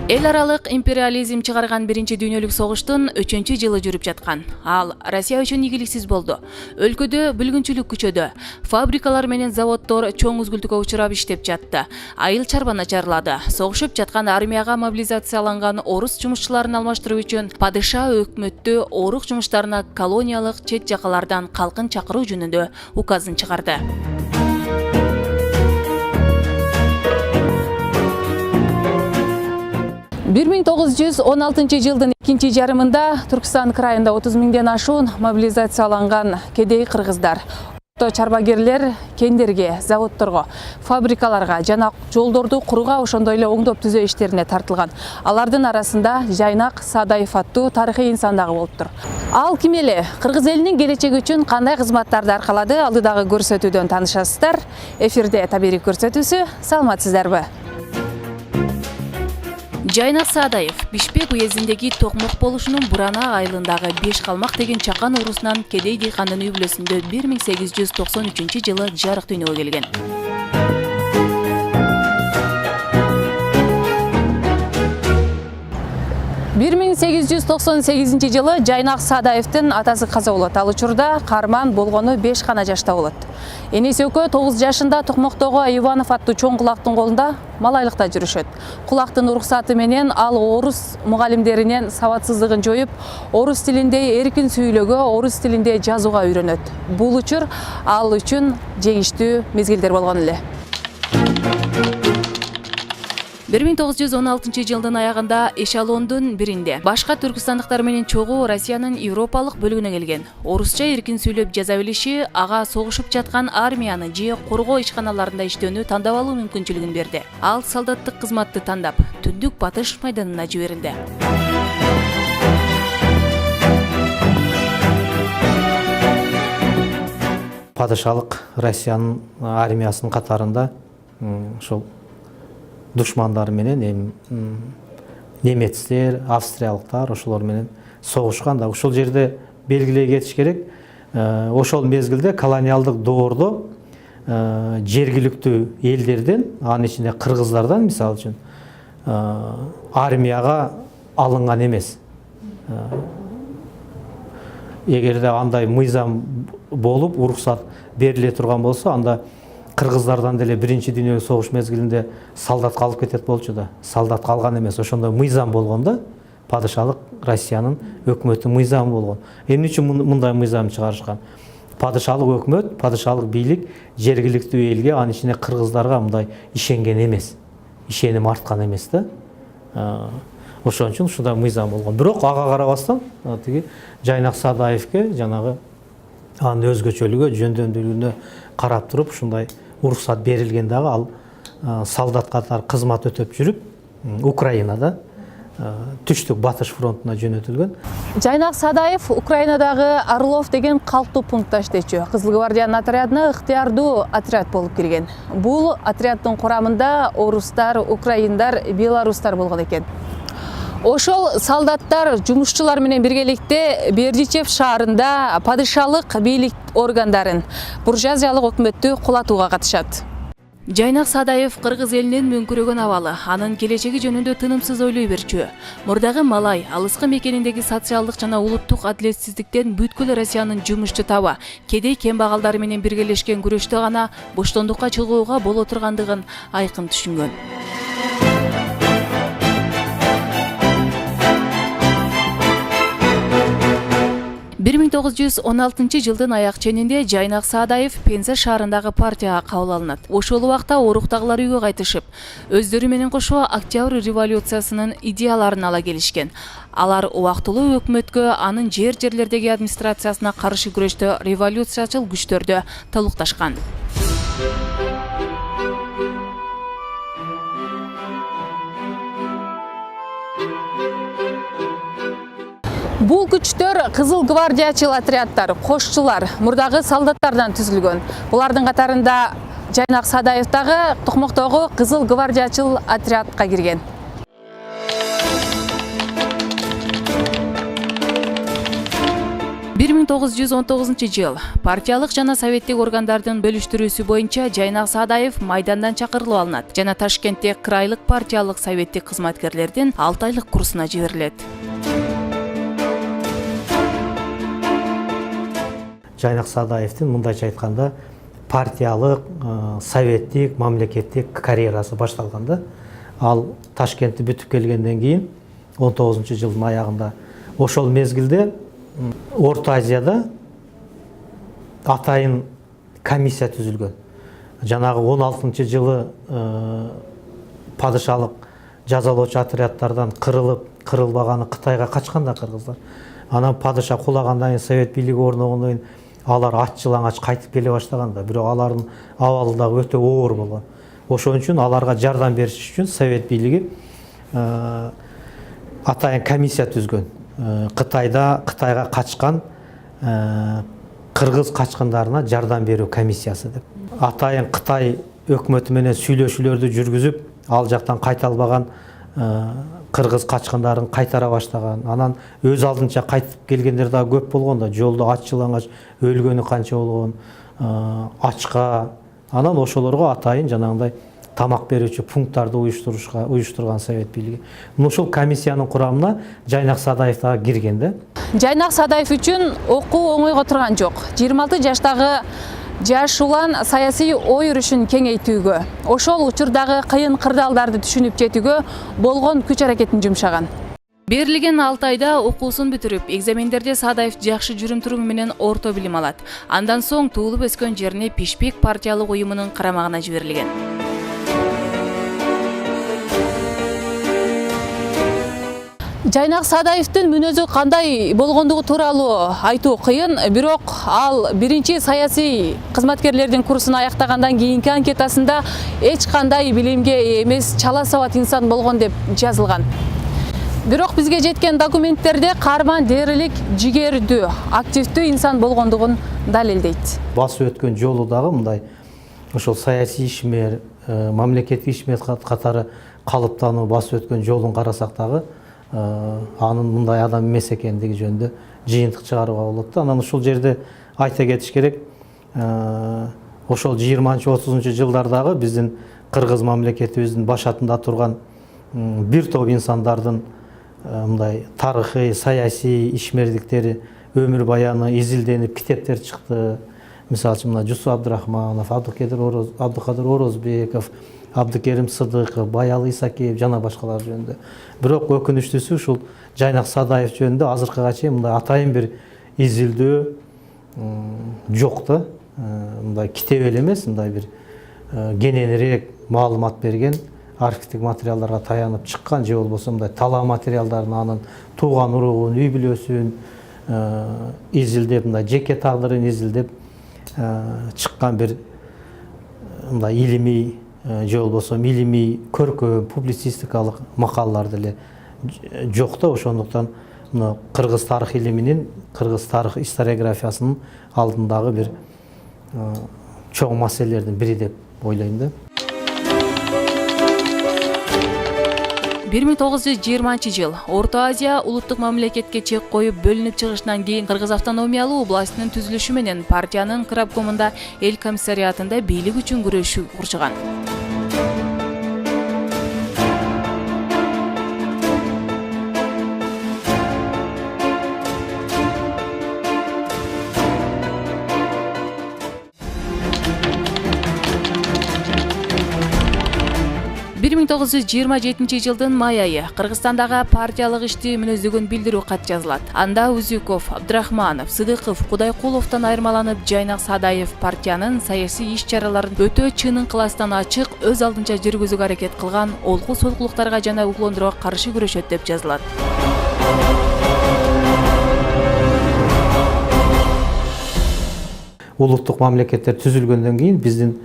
Эл аралык империализм чыгарган биринчи дүйнөлүк согуштун 3-жылы жүрүп жаткан. Ал Россия үчүн ийгиликсиз болду. Өлкөдө бүлгүнчүлүк күчөдү. Фабрикалар менен заводдор чоң үзгүлтүккө учурап иштеп жатты. Айыл чарба начарлады. Согушуп жаткан армияга мобилизацияланган орус жумушчуларын алмаштыруу үчүн падыша өкмөттү орук жумуштарына колониялык чет жакалардан калкын чакыруу жөнүндө указын чыгарды. 1916 жылдын экинчи жарымында Түркістан крайында 30 миңден ашуун мобилизацияланган кедей кыргыздар чарбагерлер кендерге, заводдорго, фабрикаларга жана жолдорду курууга ошондой эле оңдоп түзөө иштерине тартылган. Алардын арасында Жайнак Садаев аттуу тарыхый инсан дагы болуптур. Ал ким эле? Кыргыз элинин келечеги үчүн кандай кызматтарды аркалады? Алдыдагы көрсөтүүдөн таанышасыздар. Эфирде табири көрсөтүүсү. Саламатсыздарбы? Жайнак Садаев Бишкек уездиндеги Токмок болушунун Бурана айылындагы Беш калмак деген чакан урусунан кедей дыйкандын үй бүлөсүндө 1893-жылы жарык дүйнөгө келген. 1898 жылы Жайнак Садаевдин атасы каза болот. Ал учурда карман болгону 5 гана жашта болот. Энеси экөө 9 жашында Токмоктогу Иванов аттуу чоң кулактын колунда малайлыкта жүрүшөт. Кулактын уруксаты менен ал орус мугалимдеринен сабатсыздыгын жоюп, орус тилинде эркин сүйлөөгө, орус тилинде жазууга үйрөнөт. Бул учур ал үчүн жеңиштүү мезгилдер болгон эле. 1916 жылдын аягында эшелондун биринде башка түркістандыктар менен чогуу Россиянын Европалык бөлүгүнө келген. Орусча эркин сүйлөп жаза билиши ага согушуп жаткан армияны же коргоо ишканаларында иштөөнү тандап алуу мүмкүнчүлүгүн берди. Ал солдаттык кызматты тандап, Түндүк Батыш майданына жиберилди. Падышалык Россиянын армиясынын катарында ошол душмандар менен немецтер, австриялыктар ошолор менен согушкан да. Ошол жерде белгилей кетиш керек. Ошол мезгилде колониалдык доордо жергиликтүү элдерден, анын ичинде кыргыздардан мисалы үчүн армияга алынган эмес. Эгерде андай мыйзам болуп, уруксат бериле турган болсо, анда кыргыздардан деле биринчи дүйнөлүк согуш мезгилинде солдат калып кетет болчу да. Солдат калган эмес, ошондой мыйзам болгон да. Падышалык Россиянын өкмөтү мыйзамы болгон. Эмне үчүн мындай мыйзам чыгарышкан? Падышалык өкмөт, падышалык бийлик жергиликтүү элге, анын ичинде кыргыздарга мындай ишенген эмес. Ишеним арткан эмес да. Ошон үчүн ушундай мыйзам болгон. Бирок ага карабастан тиги Жайнак Садаевке жанагы анын өзгөчөлүгү, жөндөмдүүлүгүнө карап туруп ушундай уруксат берилген дагы. Ал солдат катары кызмат өтөп жүрүп, Украинада Түштүк Батыш фронтуна жөнөтүлгөн. Жайнак Садаев Украинадагы Орлов деген калктуу пунктта иштечү. Кызыл гвардиянын отрядына ыктыярдуу отряд болуп кирген. Бул отряддын курамында орустар, украиндар, белорустар болгон экен. Ошол солдаттар жумушчулар менен биргеликте Бердичев шаарында падышалык бийлик органдарын, буржуазиялык өкмөттү кулатууга катышат. Жайнак Садаев кыргыз элинин мөңкүрөгөн абалы, анын келечеги жөнүндө тынымсыз ойлой берчү. Мурдагы Малай, алыскы мекениндеги социалдык жана улуттук адилетсиздиктен бүткүл Россиянын жумушчу таба, кедей кембагалдары менен биргелешкен күрөштө гана боштондукка чыгууга боло тургандыгын айкын түшүнгөн. 1916 жылдын аяк ченинде Жайнак Садаев Пенза шаарындагы партияга кабыл алынат. Ошол убакта оруктагылар үйгө кайтышып, өздөрү менен кошо Октябрь революциясынын идеяларын ала келишкен. Алар убактылуу өкмөткө, анын жерлердеги администрациясына каршы күрөштө революциячыл күчтөрдө толукташкан. Бул күчтөр Кызыл гвардиячыл отрядтар, кошчулар, мурдагы солдаттардан түзүлгөн. Булардын катарында Жайнак Садаев дагы Токмоктогу Кызыл гвардиячыл отрядка кирген. 19 1919 жыл партиялык жана советтик органдардын бөлүштүрүүсү боюнча Жайнак Саадаев майдандан чакырылып алынат жана Ташкентте крайлык партиялык советтик кызматкерлердин 6 айлык курсуна жиберилет. Жайнак Саадаевдин мындайча айтканда партиялык, советтик, мамлекеттик карьерасы башталганда, ал Ташкентти бүтүп келгенден кийин 19-жылдын аягында ошол мезгилде Орто Азияда атайын комиссия түзүлгөн. Жанагы 16-жылы падышалык жазалоочу отрядтардан кырылбаганы Кытайга качканда кыргыздар. Анан падыша кулагандан кийин, совет бийлиги орногондон кийин алар ач-жылаңач кайтып келе баштаганда, бирок алардын абалы дагы өтө оор болгон. Ошон үчүн аларга жардам бериш үчүн совет бийлиги атайын комиссия түзгөн. Кытайга качкан кыргыз качкындарына жардам берүү комиссиясы деп. Атайын Кытай өкмөтү менен сүйлөшүүлөрдү жүргүзүп, ал жактан кайта албаган кыргыз качкындарын кайтара баштаган. Анан өз алдынча кайтып келгендер дагы көп болгон да, жолдо ач-жылаңач өлгөнү канча болгон, ачка. Анан ошолорго атайын жанагындай тамак берүүчү пункттарды уюштурган совет бийлиги. Ушул комиссиянын курамына Жайнак Саадаев дагы кирген да. Жайнак Саадаев үчүн окуу оңойго турган жок. 26 жаштагы жаш улан саясий ой өрүшүн кеңейтүүгө, ошол учурдагы кыйын кырдаалдарды түшүнүп жетүүгө болгон күч аракетин жумшаган. Берилген 6 айда окуусун бүтүрүп, экзамендерде Саадаев жакшы жүрүм-туруму менен орто билим алат. Андан соң туулуп өскөн жерине Пишпек партиялык уюмунун карамагына жиберилген. Жайнак Саадаевдин мүнөзү кандай болгондугу тууралуу айтуу кыйын, бирок ал биринчи саясий кызматкерлердин курсун аяктагандан кийинки анкетасында эч кандай билимге ээ эмес, чала сабат инсан болгон деп жазылган. Бирок бизге жеткен документтерде каарман дээрлик, жигердүү, активдүү инсан болгондугун далилдейт. Басып өткөн жолу дагы мындай ошол саясий ишмер, мамлекеттик ишмер катары калыптануу басып өткөн жолун карасак дагы анын мындай адам эмес экендиги жөнүндө жыйынтык чыгарууга болот да. Анан ушул жерде айта кетиш керек, ошол 20-30 жылдардагы биздин кыргыз мамлекетибиздин башатында турган бир топ инсандардын мындай тарыхый, саясий ишмердиктери, өмүр баяны изилденип, китептер чыкты. Мисалы үчүн мына Жусуп Абдрахманов, Абдыкадыр Орозбеков, Абдыкерим Сыдыков, Баял Исакиев жана башкалар жөнүндө. Бирок өкүнүчтүүсү ушул Жайнак Саадаев жөнүндө азыркыга чейин мындай атайын бир изилдөө жок да. Мындай китеп эле эмес, мындай бир кененирээк маалымат берген, архивдик материалдарга таянып чыккан же болбосо мындай талаа материалдарын анын тууган уругун, үй бүлөсүн изилдеп, мындай жеке тагдырын изилдеп чыккан бир мындай илимий же болбосо илимий, көркөм, публицистикалык макалалар деле жок да. Ошондуктан кыргыз тарых илиминин, кыргыз тарых историографиясынын алдындагы бир чоң маселелердин бири деп ойлойм да. 1920 жыл Орто Азия улуттук мамлекетке чек коюп бөлүнүп чыгышынан кийин Кыргыз автономиялуу областынын түзүлүшү менен партиянын крабкомунда эл комиссариатында бийлик үчүн күрөшүү курчуган. Бир 1927 жылдын май айы Кыргызстандагы партиялык ишти мүнөздөгөн билдирүү кат жазылат. Анда Үзүков, Абдрахманов, Сыдыков, Кудайкуловдон айырмаланып, Жайнак Саадаев партиянын саясий иш-чараларын өтө чынын кыластан ачык, өз алдынча жүргүзүүгө аракет кылган, олку солкулуктарга жана уклондурууга каршы күрөшөт деп жазылат. Улуттук мамлекеттер түзүлгөндөн кийин биздин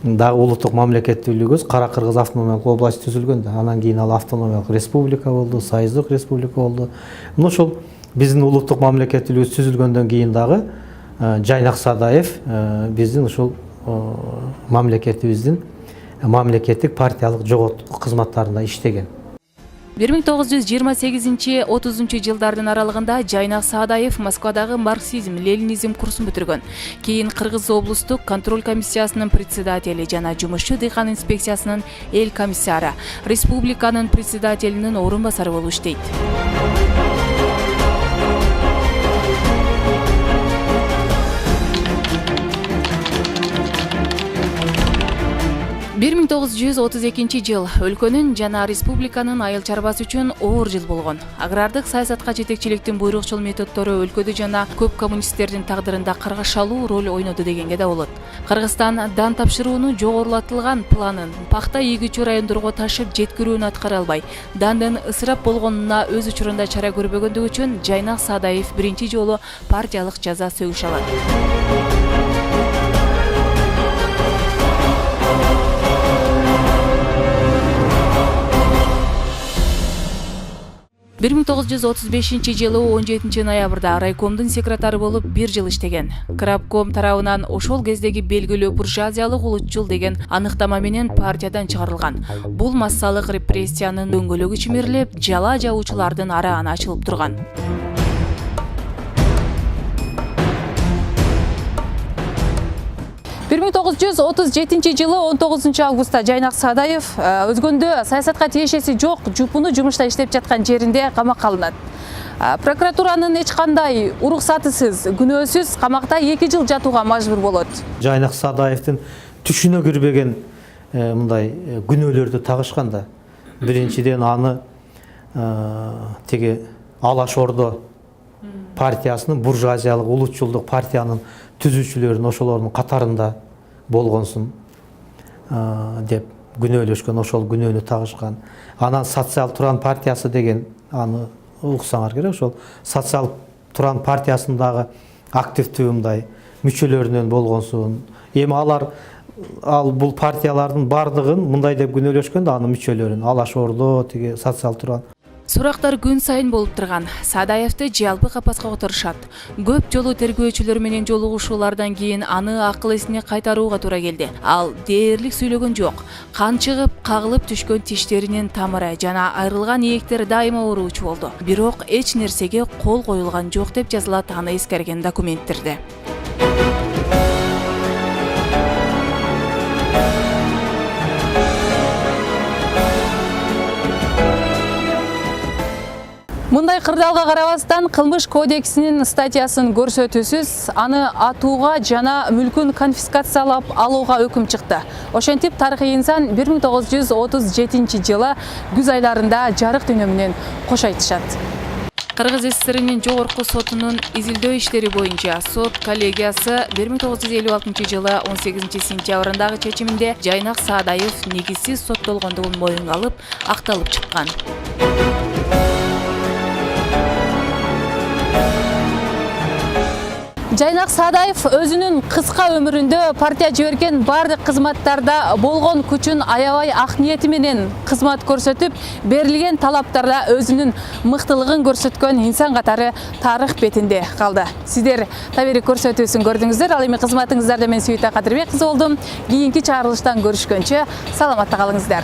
дагы улуттук мамлекеттүүлүгүбүз Кара Кыргыз автономиялык область түзүлгөн да. Анан кийин ал автономиялык республика болду, союздук республика болду. Ошол биздин улуттук мамлекеттүүлүгүбүз түзүлгөндөн кийин дагы Жайнак Саадаев биздин ушул мамлекетибиздин мамлекеттик партиялык жоготуу кызматтарында иштеген. 1928-30 жылдардын аралыгында Жайнак Саадаев Москвадагы марксизм-ленинизм курсун бүтүргөн. Кийин Кыргыз облустук контроль комиссиясынын председатели жана жумушчу дыйкан инспекциясынын эл комиссары, республиканын председателинин орун басары болуп иштейт. 1932 жыл өлкөнүн жана республиканын айыл чарбасы үчүн оор жыл болгон. Агрардык саясатка жетекчиликтин буйрукчул методдору өлкөдө жана көп коммунисттердин тагдырында каргашалуу роль ойноду дегенге да болот. Кыргызстан дан тапшыруунун жогорулатылган планын пахта ийгичүү райондорго ташып жеткирүүнү аткара албай, дандын ысырап болгонуна өз учурунда чара көрбөгөндүгү үчүн Жайнак Саадаев биринчи жолу партиялык жаза сөгүш алат. 1935 жылы 17 ноябрда райкомдун секретары болуп 1 жыл иштеген. Крабком тарабынан ошол кездеги белгилүү буржуазиялык улутчул деген аныктама менен партиядан чыгарылган. Бул массалык репрессиянын дөңгөлөгү чимирилип, жала жабуучулардын арааны ачылып турган. 1937 жылы 19 августта Жайнак Саадаев өзгөндө саясатка тиешеси жок жупуну жумушта иштеп жаткан жеринде камакка алынат. Прокуратуранын эч кандай уруксатысыз, күнөөсүз камакта 2 жыл жатууга мажбур болот. Жайнак Саадаевдин түшүнө кирбеген мындай күнөөлөрдү тагышканда, биринчиден аны теги Алаш Ордо партиясынын буржуазиялык улутчулдук партиянын түзүүчүлөрүнүн ошолордун катарында болгонсун деп күнөөлөшкөн, ошол күнөөнү тагышкан. Анан Социал Туран партиясы деген аны уксаңар керек, ошол Социал Туран партиясындагы активдүү мындай мүчөлөрүнөн болгонсун. Эми ал бул партиялардын бардыгын мындай деп күнөөлөшкөн да анын мүчөлөрүн, Алаш Ордо, тиги Социал Туран. Сурактар күн сайын болуп турган. Саадаевди жалпы капаска отурушат. Көп жолу тергөөчүлөр менен жолугушуулардан кийин аны акыл эсине кайтарууга туура келди. Ал дээрлик сүйлөгөн жок. Кан чыгып, кагылып түшкөн тиштеринин тамыры жана айрылган ийектер дайыма ооруучу болду. Бирок эч нерсеге кол коюлган жок деп жазылат аны эскерген документтерде. Мындай кырдаалга карабастан Кылмыш кодексинин статьясын көрсөтүүсүз аны атууга жана мүлкүн конфискациялап алууга өкүм чыкты. Ошентип тарыхый инсан 1937 жылы күз айларында жарык дүйнө менен кош айтышат. Кыргыз СССРинин жогорку сотунун изилдөө иштери боюнча сот коллегиясы 1956 жылы 18 сентябрындагы чечиминде Жайнак Саадаев негизсиз соттолгондугун моюнга алып, акталып чыккан. Жайнак Саадаев өзүнүн кыска өмүрүндө партия жиберген бардык кызматтарда болгон күчүн аябай ак ниети менен кызмат көрсөтүп, берилген талаптарда өзүнүн мыктылыгын көрсөткөн инсан катары тарых бетинде калды. Сиздер табири көрсөтүүсүн көрдүңүздөр. Ал эми кызматыңыздарда мен Сүйүта Кадырбек кызы болдум. Кийинки чыгарылыштан көрүшкөнчө саламатта калыңыздар.